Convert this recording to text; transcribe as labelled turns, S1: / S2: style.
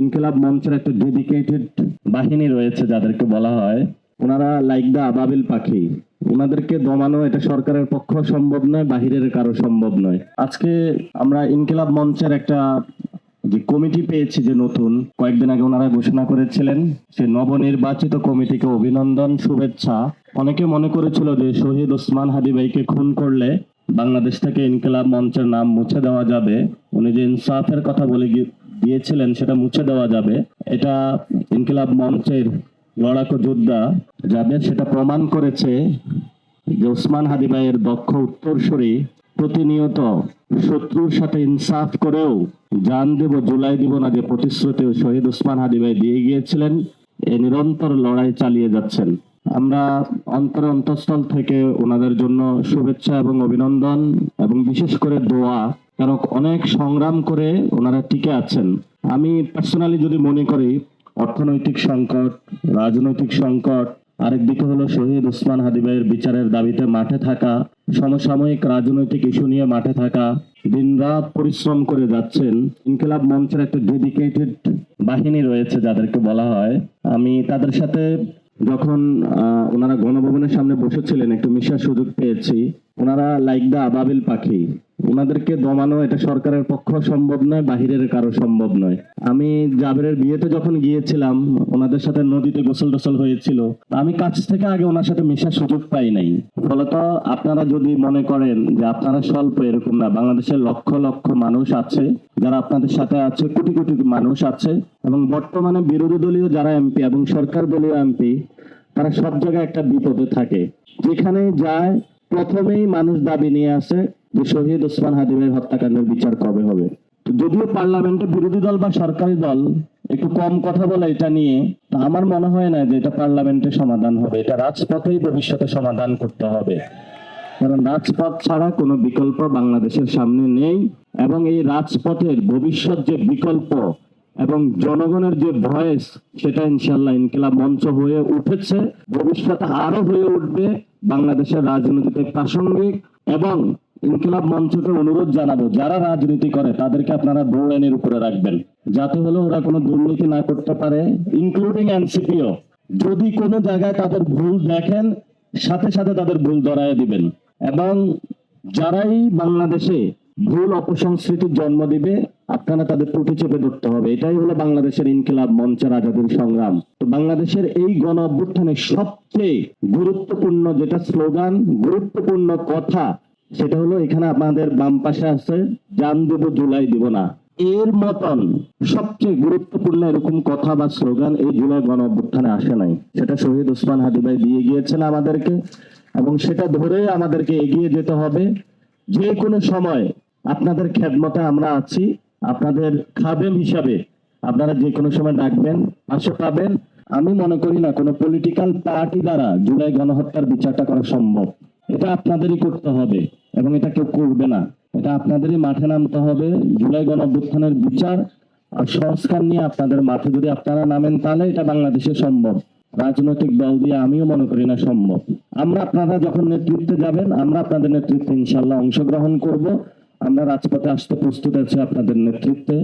S1: ইনকিলাব মঞ্চের একটা ডেডিকেটেড বাহিনী রয়েছে যাদেরকে বলা হয়, ওনারা লাইক দা আবাবিল পাখি। ওনাদেরকে দমানো এটা সরকারের পক্ষ সম্ভব নয়, বাহিরের কারো সম্ভব নয়। আজকে আমরা ইনকিলাব মঞ্চের একটা যে কমিটি পেয়েছি, যে নতুন কয়েকদিন আগে ওনারা ঘোষণা করেছিলেন, সে নবনির্বাচিত কমিটিকে অভিনন্দন, শুভেচ্ছা। অনেকে মনে করেছিল যে শহীদ ওসমান হাদি ভাইকে খুন করলে বাংলাদেশ থেকে ইনকিলাব মঞ্চের নাম মুছে দেওয়া যাবে, উনি যে ইনসাফের কথা বলে দিয়েছিলেন সেটা মুছে দেওয়া যাবে। এটা ইনকিলাব মঞ্চের লড়াকু যোদ্ধা যাদের সেটা প্রমাণ করেছে যে ওসমান হাদি ভাইয়ের দক্ষ উত্তরসূরি প্রতিনিয়ত শত্রুর সাথে ইনসাফ করেও জান দেব জুলাই দিব না যে প্রতিশ্রুতি শহীদ ওসমান হাদি ভাই দিয়ে গিয়েছিলেন, এই নিরন্তর লড়াই চালিয়ে যাচ্ছেন। আমরা অন্তঃস্থল থেকে ওনাদের জন্য শুভেচ্ছা এবং অভিনন্দন এবং বিশেষ করে দোয়া, কারণ অনেক সংগ্রাম করে ওনারা টিকে আছেন। আমি পার্সোনালি যদি মনে করি, অর্থনৈতিক সংকট, রাজনৈতিক সংকট, আরেকদিকে হলো শহীদ ওসমান হাদি ভাইয়ের বিচারের দাবিতে মাঠে থাকা, সমসাময়িক রাজনৈতিক ইস্যু নিয়ে মাঠে থাকা, দিনরাত পরিশ্রম করে যাচ্ছেন। ইনকিলাব মঞ্চের একটা ডেডিকেটেড বাহিনী রয়েছে যাদেরকে বলা হয়। আমি তাদের সাথে যখন ওনারা গণভবনের সামনে বসেছিলেন একটু মিশার সুযোগ পেয়েছি। ওনারা লাইক দা আবাবিল পাখি। ওনাদেরকে দমানো এটা সরকারের পক্ষ সম্ভব নয়, বাহিরের কারো সম্ভব নয়। আমি জাবেরের বিয়েতে যখন গিয়েছিলাম, ওনাদের সাথে নদীতে গোসল টোসল হয়েছিল, আমি কাছ থেকে আগে ওনার সাথে মেশার সুযোগ পাই নাই। ফলত আপনারা যদি মনে করেন যে আপনারা স্বল্প, এরকম না। বাংলাদেশের লক্ষ লক্ষ মানুষ আছে যারা আপনাদের সাথে আছে, কোটি কোটি মানুষ আছে, এবং বর্তমানে বিরোধী দলীয় যারা এমপি এবং সরকার দলীয় এমপি, তারা সব জায়গায় একটা বিপদে থাকে। যেখানে যায় প্রথমেই মানুষ দাবি নিয়ে আসে যে শহীদ ওসমান হাদি ভাইয়ের হত্যাকাণ্ডের বিচার কবে হবে। তো যদিও পার্লামেন্টে বিরোধী দল বা সরকারি দল একটু কম কথা বলে এটা নিয়ে, আমার মনে হয় না যে এটা পার্লামেন্টে সমাধান হবে। এটা রাজপথেই ভবিষ্যতে সমাধান করতে হবে, কারণ রাজপথ ছাড়া কোনো বিকল্প বাংলাদেশের সামনে নেই। এবং এই রাজপথের ভবিষ্যৎ যে বিকল্প এবং জনগণের যে ভয়েস, সেটা ইনশাল্লাহ ইনকিলাব মঞ্চ হয়ে উঠেছে, ভবিষ্যতে আরো হয়ে উঠবে বাংলাদেশের রাজনীতিতে প্রাসঙ্গিক। এবং ইনকিলাব মঞ্চকে অনুরোধ জানাবো, যারা রাজনীতি করে তাদেরকে আপনারা বউ আইনের উপরে রাখবেন, যাতে হলো ওরা কোনো দুর্নীতি না করতে পারে, ইনক্লুডিং এনসিপিও। যদি কোনো জায়গায় তাদের ভুল দেখেন, সাথে সাথে তাদের ভুল ধরায় দিবেন। এবং যারাই বাংলাদেশে ভুল অপসংস্কৃতির জন্ম দিবে, আপনারা তাদের ত্রুটি চেপে ধরতে হবে। এটাই হলো বাংলাদেশের ইনকিলাব মঞ্চের আজাদীর সংগ্রাম। তো বাংলাদেশের এই গণ অভ্যুত্থানে সবচেয়ে গুরুত্বপূর্ণ যেটা স্লোগান, গুরুত্বপূর্ণ কথা, সেটা হলো এখানে আপনাদের বাম পাশে আছে, জান দেব জুলাই দিব না। এর মতন সবচেয়ে গুরুত্বপূর্ণ এরকম কথা বা স্লোগান এই জুলাই গণ অভ্যুত্থানে আসে নাই। সেটা শহীদ ওসমান হাদি ভাই দিয়ে গিয়েছেন আমাদেরকে, এবং সেটা ধরে আমাদেরকে এগিয়ে যেতে হবে। যে কোনো সময় আপনাদের খেদমতে আমরা আছি, আপনাদের খাদেম হিসাবে আপনারা যে কোনো সময় ডাকবেন, পাশে পাবেন। আমি মনে করি না কোনো পলিটিক্যাল পার্টি দ্বারা জুলাই গণহত্যার বিচারটা করা সম্ভব। এটা আপনাদেরই করতে হবে, এবং এটা কেউ করবে না। এটা আপনাদেরই মাঠে নামতে হবে। জুলাই গণঅভ্যুত্থানের বিচার আর সংস্কার নিয়ে আপনাদের মাঠে যদি আপনারা নামেন, তাহলে এটা বাংলাদেশে সম্ভব। রাজনৈতিক দল দিয়ে আমিও মনে করি না সম্ভব। আপনারা যখন নেতৃত্বে যাবেন, আমরা আপনাদের নেতৃত্বে ইনশাল্লাহ অংশগ্রহণ করব। আমরা রাজপথে আসতে প্রস্তুত আছি আপনাদের নেতৃত্বে।